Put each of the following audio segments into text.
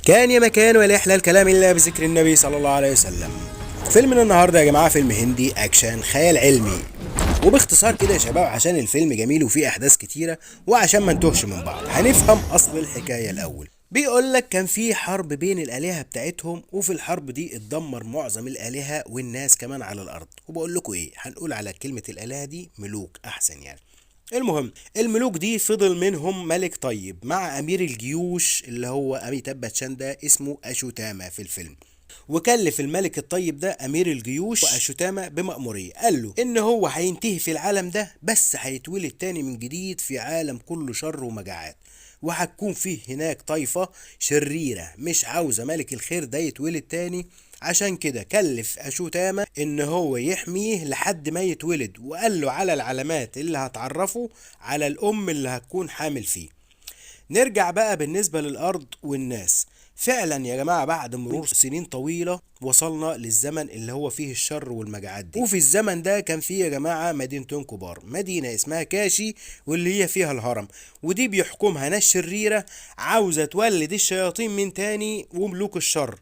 كان يا مكان ولا يحلى الكلام الا بذكر النبي صلى الله عليه وسلم. فيلم النهارده يا جماعه فيلم هندي اكشن خيال علمي. وباختصار كده يا شباب، عشان الفيلم جميل وفيه احداث كتيره وعشان ما نتوهش من بعض هنفهم اصل الحكايه الاول. بيقول لك كان في حرب بين الالهه بتاعتهم، وفي الحرب دي اتدمر معظم الالهه والناس كمان على الارض. وبقول لكم ايه، هنقول على كلمه الالهه دي ملوك احسن يعني. المهم الملوك دي فضل منهم ملك طيب مع امير الجيوش اللي هو اميتاب باتشان، ده اسمه اشوتاما في الفيلم. وكلف الملك الطيب ده امير الجيوش واشوتاما بمأمورية، قال له ان هو هينتهي في العالم ده بس هيتولد تاني من جديد في عالم كله شر ومجاعات، وهتكون فيه هناك طائفة شريرة مش عاوزة ملك الخير ده يتولد تاني. عشان كده كلف اشوتاما ان هو يحميه لحد ما يتولد، وقال له على العلامات اللي هتعرفه على الام اللي هتكون حامل فيه. نرجع بقى بالنسبة للأرض والناس. فعلا يا جماعة بعد مرور سنين طويلة وصلنا للزمن اللي هو فيه الشر والمجاعات دي. وفي الزمن ده كان فيه يا جماعة مدينتين كبار، مدينة اسمها كاشي واللي هي فيها الهرم، ودي بيحكمها ناس شريرة عاوزة تولد الشياطين من تاني وملوك الشر.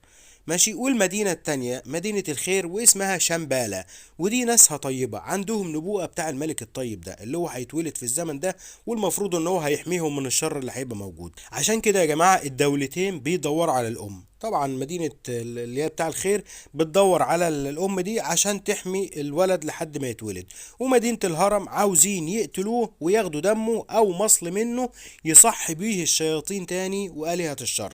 ماشي. والمدينة التانية مدينة الخير واسمها شمبالة، ودي ناسها طيبة عندهم نبوءة بتاع الملك الطيب ده اللي هو هيتولد في الزمن ده، والمفروض ان هو هيحميهم من الشر اللي هيبقى موجود. عشان كده يا جماعة الدولتين بيدوروا على الأم. طبعا مدينة اللي هي بتاع الخير بتدور على الأم دي عشان تحمي الولد لحد ما يتولد، ومدينة الهرم عاوزين يقتلوه وياخدوا دمه أو مصل منه يصح بيه الشياطين تاني وآلهة الشر.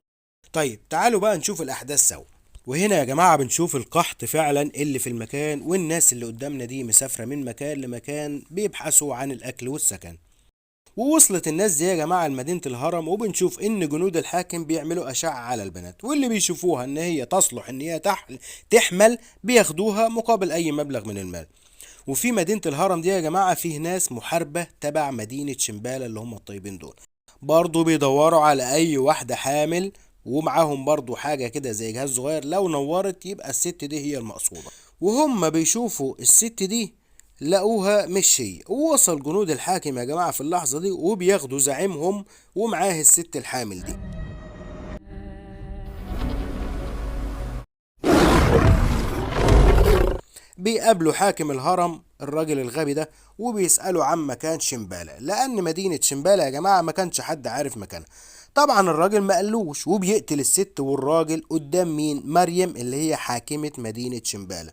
طيب تعالوا بقى نشوف الأحداث سوا. وهنا يا جماعة بنشوف القحط فعلا اللي في المكان، والناس اللي قدامنا دي مسافرة من مكان لمكان بيبحثوا عن الأكل والسكن. ووصلت الناس دي يا جماعة لمدينة الهرم، وبنشوف إن جنود الحاكم بيعملوا أشعة على البنات، واللي بيشوفوها إن هي تصلح إن هي تحمل بياخدوها مقابل أي مبلغ من المال. وفي مدينة الهرم دي يا جماعة فيه ناس محاربة تبع مدينة شمبالة اللي هم الطيبين دول، برضه بيدوروا على أي واحدة حامل، ومعاهم برضو حاجة كده زي جهاز صغير لو نورت يبقى الست دي هي المقصودة. وهم بيشوفوا الست دي لقوها مش هي، ووصل جنود الحاكم يا جماعة في اللحظة دي وبياخدوا زعيمهم ومعاه الست الحامل دي. بيقابلوا حاكم الهرم الراجل الغبي ده، وبيسألوا عن مكان شمبالة، لأن مدينة شمبالة يا جماعة ما كانش حد عارف مكانها. طبعا الراجل ما قالوش، وبيقتل الست والراجل قدام مين؟ مريم اللي هي حاكمة مدينة شمبالة.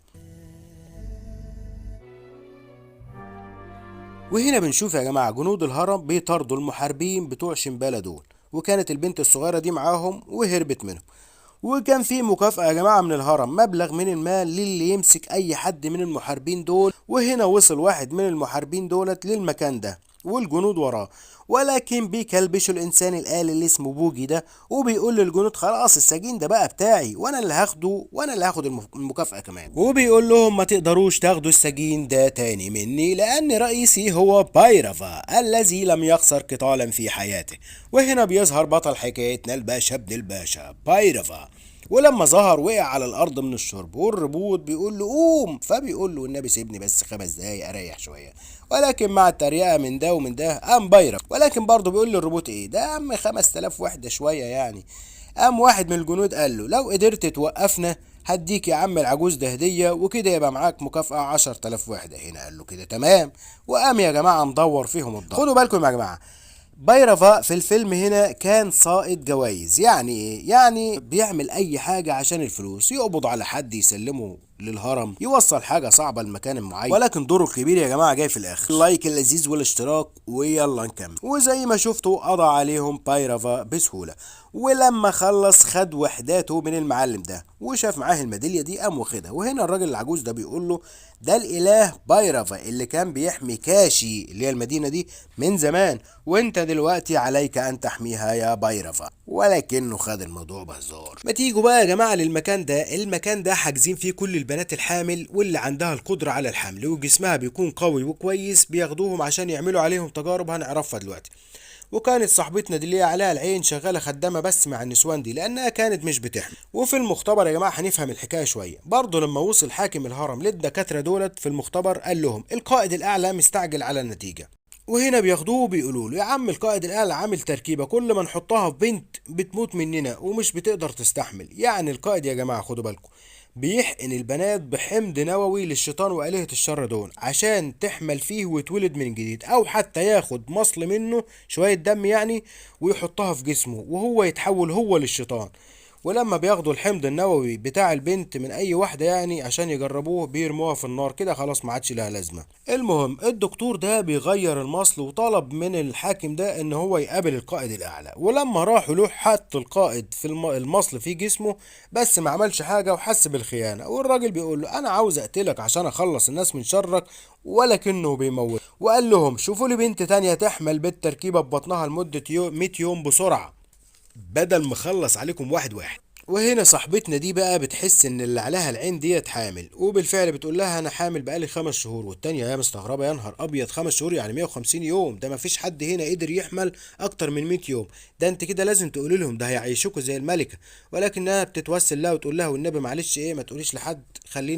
وهنا بنشوف يا جماعة جنود الهرم بيطاردوا المحاربين بتوع شمبالة دول، وكانت البنت الصغيرة دي معاهم وهربت منهم. وكان في مكافأة يا جماعة من الهرم، مبلغ من المال للي يمسك أي حد من المحاربين دول. وهنا وصل واحد من المحاربين دولت للمكان ده والجنود وراه، ولكن بيكلبشوا الإنسان الآلي اللي اسمه بوجي ده، وبيقول للجنود خلاص السجين ده بقى بتاعي وأنا اللي هاخده وأنا اللي هاخد المكافأة كمان. وبيقول لهم ما تقدروش تاخدوا السجين ده تاني مني، لأن رئيسي هو بايرافا الذي لم يخسر قتالا في حياته. وهنا بيظهر بطل حكايتنا الباشا ابن الباشا بايرافا. ولما ظهر وقع على الارض من الشرب، والربوط بيقول له قوم، فبيقول له النبي سيبني بس 5 دقايق اريح شويه. ولكن مع التريقه من ده ومن ده قام بايرف، ولكن برضه بيقول للربوط ايه ده يا عم 5000 وحده شويه يعني. قام واحد من الجنود قال له لو قدرت توقفنا هديك يا عم العجوز ده هديه، وكده يبقى معاك مكافأة 10000 وحدة. هنا قال له كده تمام، وقام يا جماعة مدور فيهم الضرب. خدوا بالكم يا جماعة، بايرافا في الفيلم هنا كان سائد جوايز. يعني ايه؟ يعني بيعمل اي حاجة عشان الفلوس، يقبض على حد يسلمه للهرم، يوصل حاجة صعبة لمكان معين. ولكن دوره الكبير يا جماعة جاي في الاخر. اللايك اللذيذ والاشتراك ويلا نكمل. وزي ما شفتوا قضى عليهم بايرافا بسهولة، ولما خلص خد وحداته من المعلم ده وشاف معاه الميدالية دي قام واخدها. وهنا الراجل العجوز ده بيقول له ده الاله بايرافا اللي كان بيحمي كاشي اللي هي المدينة دي من زمان، وانت دلوقتي عليك ان تحميها يا بايرافا. ولكنه خد الموضوع بهزار. ما تيجوا بقى يا جماعة للمكان ده. المكان ده حاجزين فيه كل البنات الحامل واللي عندها القدرة على الحمل وجسمها بيكون قوي وكويس، بياخدوهم عشان يعملوا عليهم تجارب هنعرفها دلوقتي. وكانت صاحبتنا دي اللي هي عليها العين شغاله خدامه بس مع النسوان دي لانها كانت مش بتحمل. وفي المختبر يا جماعه هنفهم الحكايه شويه. برضه لما وصل حاكم الهرم للدكاتره دولت في المختبر قال لهم القائد الاعلى مستعجل على النتيجه، وهنا بياخدوه بيقولوا له يا عم القائد الاعلى عامل تركيبه كل ما نحطها في بنت بتموت مننا ومش بتقدر تستحمل. يعني القائد يا جماعه خدوا بالكم بيحقن البنات بحمض نووي للشيطان وآلهة الشر دول عشان تحمل فيه ويتولد من جديد، او حتى ياخد مصل منه شويه دم يعني ويحطها في جسمه وهو يتحول هو للشيطان. ولما بياخدوا الحمض النووي بتاع البنت من اي واحده يعني عشان يجربوه بيرموها في النار كده خلاص ما عادش لها لازمه. المهم الدكتور ده بيغير المصل وطلب من الحاكم ده ان هو يقابل القائد الاعلى، ولما راحوا له حط القائد في المصل في جسمه بس ما عملش حاجه وحس بالخيانه، والراجل بيقول له انا عاوز اقتلك عشان اخلص الناس من شرك، ولكنه بيموت. وقال لهم شوفوا لي بنت تانية تحمل بالتركيبه ببطنها لمده 100 يوم بسرعه بدل ما اخلص عليكم واحد واحد. وهنا صاحبتنا دي بقى بتحس ان اللي عليها العين ديت حامل، وبالفعل بتقول لها انا حامل بقالي 5 شهور. والتانية يا مستغربة يا نهار ابيض 5 شهور يعني 150 يوم، ده ما فيش حد هنا قدر يحمل اكتر من 100 يوم، ده انت كده لازم تقولي لهم ده هيعيشوكوا زي الملكة. ولكنها بتتوسل لها وتقول لها والنبي معلش ايه ما تقوليش لحد، خلي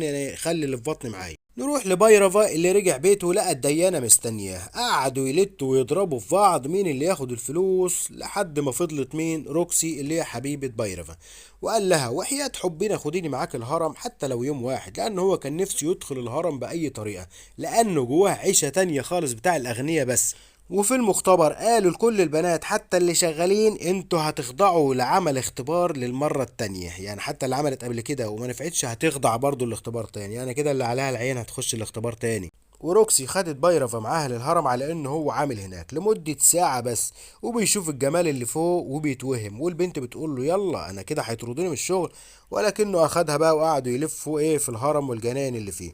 اللي في بطني معايا. نروح لبيرفا اللي رجع بيته لقى الديانة مستنياه، قعدوا يلتوا ويضربوا في بعض مين اللي ياخد الفلوس لحد ما فضلت مين روكسي اللي هي حبيبة بيرفا. وقال لها وحياة حبنا خديني معاك الهرم حتى لو يوم واحد، لأنه هو كان نفسه يدخل الهرم بأي طريقة لأنه جواه عيشة تانية خالص بتاع الأغنياء بس. وفي المختبر قالوا لكل البنات حتى اللي شغالين انتوا هتخضعوا لعمل اختبار للمرة التانية، يعني حتى اللي عملت قبل كده وما نفعتش هتخضع برضو الاختبار تاني، يعني كده اللي عليها العين هتخش الاختبار تاني. وروكسي خدت بايرفا معاها للهرم على انه هو عامل هناك لمدة ساعة بس، وبيشوف الجمال اللي فوق وبيتوهم، والبنت بتقول له يلا انا كده هيطردوني من الشغل، ولكنه اخدها بقى وقعدوا يلفوا ايه في الهرم والجناين اللي فيه.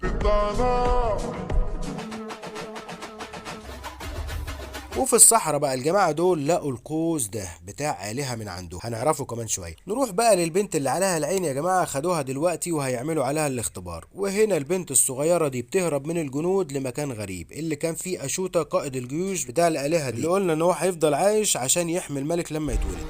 وفي الصحراء بقى الجماعة دول لقوا القوس ده بتاع آلهة من عنده هنعرفه كمان شوية. نروح بقى للبنت اللي عليها العين يا جماعة، خدوها دلوقتي وهيعملوا عليها الاختبار. وهنا البنت الصغيرة دي بتهرب من الجنود لمكان غريب اللي كان فيه أشوتا قائد الجيوش بتاع الآلهة دي اللي قلنا ان هو هيفضل عايش عشان يحمي الملك لما يتولد.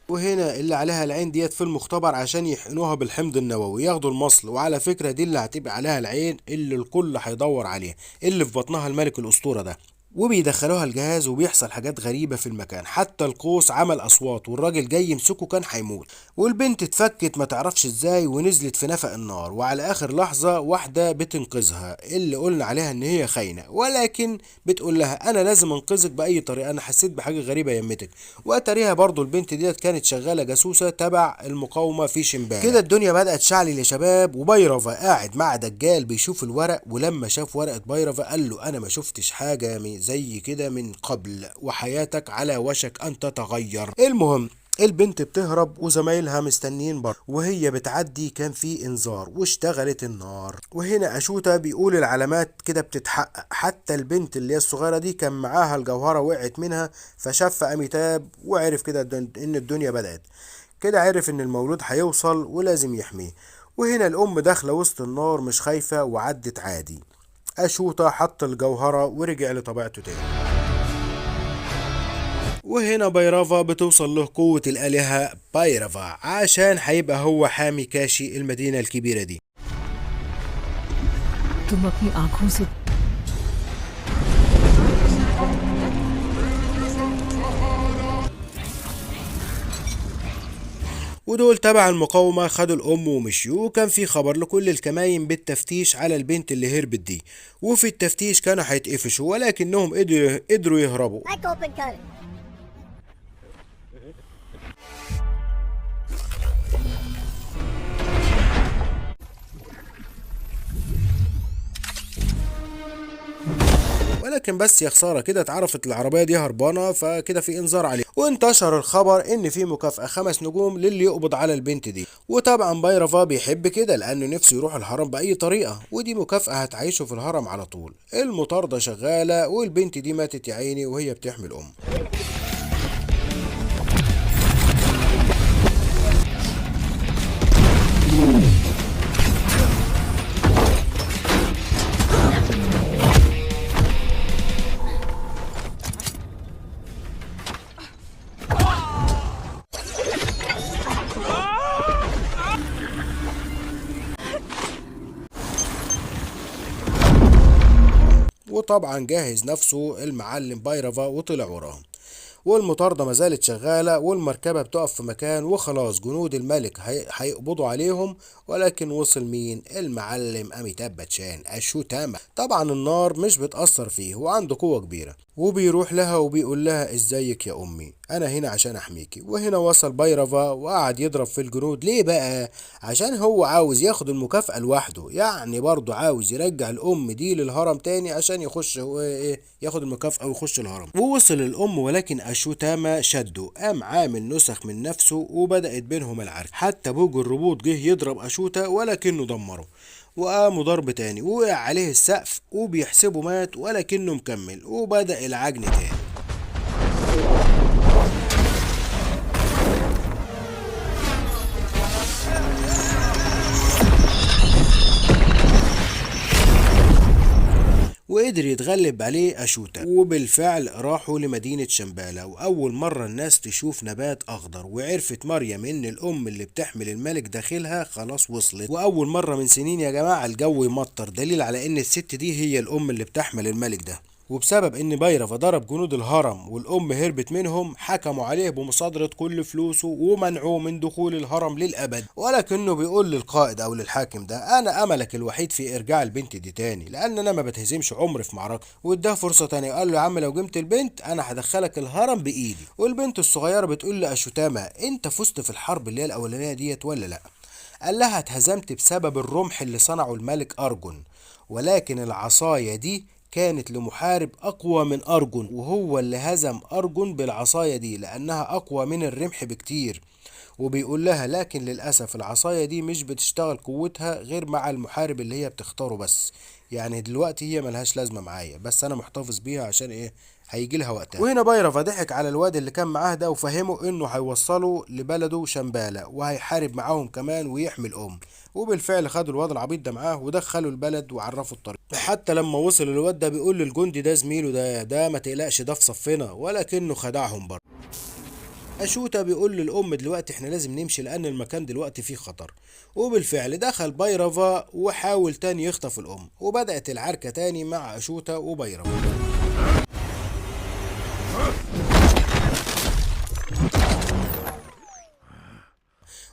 وهنا اللي عليها العين ديت في المختبر عشان يحقنوها بالحمض النووي ياخدوا المصل، وعلى فكرة دي اللي هتبقى عليها العين اللي الكل هيدور عليها اللي في بطنها الملك الأسطورة ده. وبيدخلوها الجهاز وبيحصل حاجات غريبة في المكان، حتى القوس عمل أصوات والراجل جاي يمسكه كان هيموت. والبنت اتفكت ما تعرفش ازاي ونزلت في نفق النار، وعلى آخر لحظة واحدة بتنقذها اللي قلنا عليها ان هي خاينة، ولكن بتقول لها انا لازم انقذك بأي طريقة، انا حسيت بحاجة غريبة يمتك. واتاريها برضو البنت ديت كانت شغالة جاسوسة تبع المقاومة في شمبان. كده الدنيا بدأت شعلي يا شباب، وبيرفا قاعد مع دجال بيشوف الورق، ولما شاف ورقة بيرفا قال له انا ما شفتش حاجة زي كده من قبل وحياتك على وشك ان تتغير. المهم البنت بتهرب وزمايلها مستنيين بره، وهي بتعدي كان في انذار واشتغلت النار. وهنا اشوتا بيقول العلامات كده بتتحقق، حتى البنت اللي هي الصغيره دي كان معاها الجوهره وقعت منها، فشاف اميتاب وعرف كده ان الدنيا بدأت كده، عرف ان المولود هيوصل ولازم يحميه. وهنا الام داخله وسط النار مش خايفه وعدت عادي. أشوتا حط الجوهرة ورجع لطبيعته تاني. وهنا بيرافا بتوصل له قوة الآلهة بايرافا عشان هيبقى هو حامي كاشي المدينة الكبيرة دي. तुम अपनी आंखों से ودول تبع المقاومة خدوا الأم ومشيوا، وكان في خبر لكل الكماين بالتفتيش على البنت اللي هربت دي، وفي التفتيش كانوا هيتقفشوا ولكنهم قدروا يهربوا. ولكن بس يا خساره كده اتعرفت العربيه دي هربانه، فكده في انذار عليه، وانتشر الخبر ان في مكافاه 5 نجوم للي يقبض على البنت دي. وطبعا بايرافا بيحب كده لانه نفسه يروح الهرم باي طريقه، ودي مكافاه هتعيشه في الهرم على طول. المطارده شغاله والبنت دي ماتت يا عيني وهي بتحمل وطبعا جهز نفسه المعلم بايرافا وطلع وراهم. والمطاردة ما زالت شغالة والمركبة بتقف في مكان وخلاص جنود الملك هيقبضوا عليهم. ولكن وصل مين؟ المعلم أميتاب باتشان الشوتاما. طبعا النار مش بتأثر فيه وعنده قوة كبيرة، وبيروح لها وبيقول لها ازيك يا أمي، أنا هنا عشان أحميكي. وهنا وصل بايرافا وقعد يضرب في الجنود. ليه بقى؟ عشان هو عاوز ياخد المكافأة لوحده، يعني برضه عاوز يرجع الأم دي للهرم تاني عشان يخش هو ايه ياخد المكافأة ويخش الهرم. ووصل الأم ولكن أشوتاما شده، قام عامل نسخ من نفسه وبدأت بينهم العركة. حتى بوج الروبوت جه يضرب أشوتا ولكنه دمره، وقاموا ضرب تاني ووقع عليه السقف وبيحسبه مات ولكنه مكمل وبدأ العجن تاني. وقدر يتغلب عليه أشوتا. وبالفعل راحوا لمدينة شمبالة، وأول مرة الناس تشوف نبات أخضر، وعرفت مريم إن الأم اللي بتحمل الملك داخلها خلاص وصلت. وأول مرة من سنين يا جماعة الجو يمطر، دليل على إن الست دي هي الأم اللي بتحمل الملك ده. وبسبب ان بايرافا ضرب جنود الهرم والام هربت منهم، حكموا عليه بمصادرة كل فلوسه ومنعوه من دخول الهرم للابد. ولكنه بيقول للقائد او للحاكم ده، انا املك الوحيد في ارجاع البنت دي تاني، لان انا ما بتهزمش عمري في معركة. واداه فرصة تانية، قال له يا عم لو جبت البنت انا هدخلك الهرم بايدي. والبنت الصغيرة بتقول لأشوتاما، انت فزت في الحرب اللي هي الاولانية ديت ولا لا؟ قال لها اتهزمت بسبب الرمح اللي صنعه الملك أرجون، ولكن العصاية دي كانت لمحارب أقوى من أرجون، وهو اللي هزم أرجون بالعصاية دي لأنها أقوى من الرمح بكتير. وبيقول لها لكن للأسف العصاية دي مش بتشتغل قوتها غير مع المحارب اللي هي بتختاره بس، يعني دلوقتي هي ملهاش لازمة معايا، بس أنا محتفظ بيها عشان إيه هيجي لها وقتها. وهنا بايرافا ضحك على الواد اللي كان معاه ده وفهمه انه هيوصله لبلده شمبالة وهيحارب معاهم كمان ويحمي الام. وبالفعل خدوا الواد العبيط ده معاه ودخلوا البلد وعرفوا الطريق. حتى لما وصل الواد ده بيقول للجندي ده زميله ده ما تقلقش ده في صفنا، ولكنه خدعهم برضه. أشوتا بيقول للأم دلوقتي احنا لازم نمشي لأن المكان دلوقتي فيه خطر. وبالفعل دخل بايرافا وحاول تاني يخطف الأم، وبدأت العركة تاني مع أشوتا وبايرافا.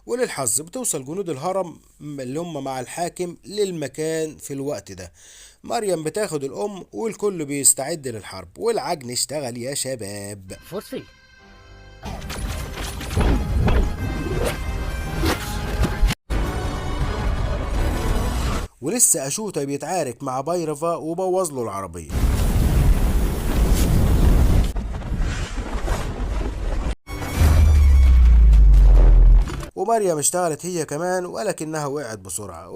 وللحظ بتوصل جنود الهرم اللي هم مع الحاكم للمكان في الوقت ده. مريم بتاخد الأم والكل بيستعد للحرب، والعجن اشتغل يا شباب. فوسفي. ولسه أشوتا بيتعارك مع بايرافا وبوظ له العربية. ومريم اشتغلت هي كمان ولكنها وقعت بسرعة.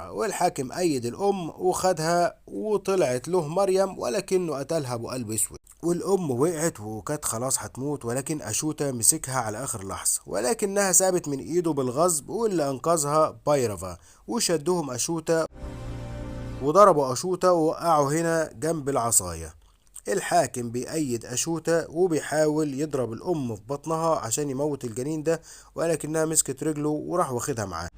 والحاكم أيد الأم وخدها وطلعت له مريم، ولكنه قتلها بقلب اسود. والأم وقعت وكانت خلاص هتموت، ولكن أشوتا مسكها على آخر لحظة، ولكنها سابت من إيده بالغصب، واللي أنقذها بايرافا. وشدهم أشوتا وضربوا أشوتا ووقعوا هنا جنب العصاية. الحاكم بيأيد أشوتا وبيحاول يضرب الأم في بطنها عشان يموت الجنين ده، ولكنها مسكت رجله وراح واخدها معاه.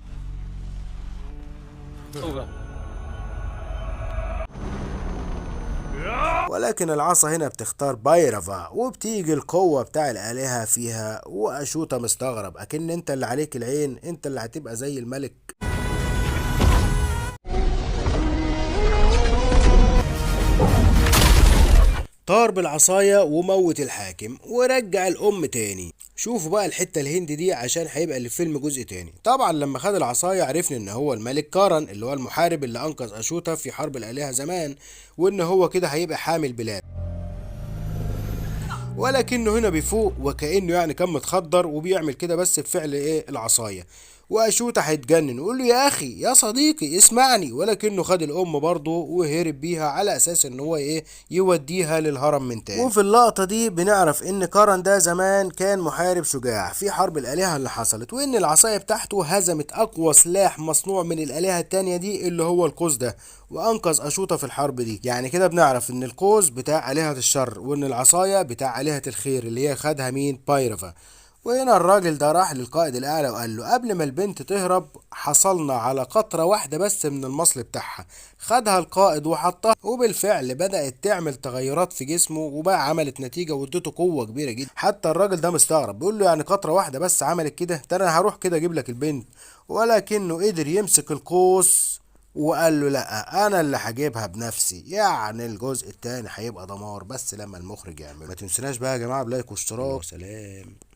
ولكن العصا هنا بتختار بايرافا وبتيجي القوة بتاع الآلهة فيها. وأشوتا مستغرب، أكن انت اللي عليك العين، انت اللي هتبقى زي الملك. طار بالعصاية وموت الحاكم ورجع الأم تاني. شوفوا بقى الحتة الهندي دي عشان هيبقى الفيلم جزء تاني. طبعا لما خد العصاية عرفنا ان هو الملك كارن اللي هو المحارب اللي انقذ أشوتا في حرب الآلهة زمان، وان هو كده هيبقى حامي البلاد. ولكنه هنا بيفوق وكأنه يعني كان متخدر وبيعمل كده بس بفعل ايه العصاية. وأشوتا هيتجنن ويقول له يا أخي يا صديقي اسمعني، ولكنه خد الأم برضه وهرب بيها على أساس إن هو إيه يوديها للهرم من تاني. وفي اللقطة دي بنعرف إن كارن ده زمان كان محارب شجاع في حرب الآلهة اللي حصلت، وإن العصاية بتاعته هزمت أقوى سلاح مصنوع من الآلهة التانية دي اللي هو القوس ده، وأنقذ أشوتا في الحرب دي. يعني كده بنعرف إن القوس بتاع آلهة الشر، وإن العصاية بتاع آلهة الخير اللي هي خدها مين بايرافا. وهنا الراجل ده راح للقائد الاعلى وقال له قبل ما البنت تهرب حصلنا على قطرة واحدة بس من المصل بتاعها. خدها القائد وحطها، وبالفعل بدأت تعمل تغيرات في جسمه وبقى عملت نتيجة وادته قوة كبيرة جدا. حتى الراجل ده مستغرب بيقول له يعني قطرة واحدة بس عملت كده؟ ده انا هروح كده اجيب لك البنت. ولكنه قدر يمسك القوس وقال له لا انا اللي هجيبها بنفسي. يعني الجزء التاني هيبقى دمار، بس لما المخرج يعمله. ما تنسوناش بقى يا جماعة بلايك واشتراك. سلام.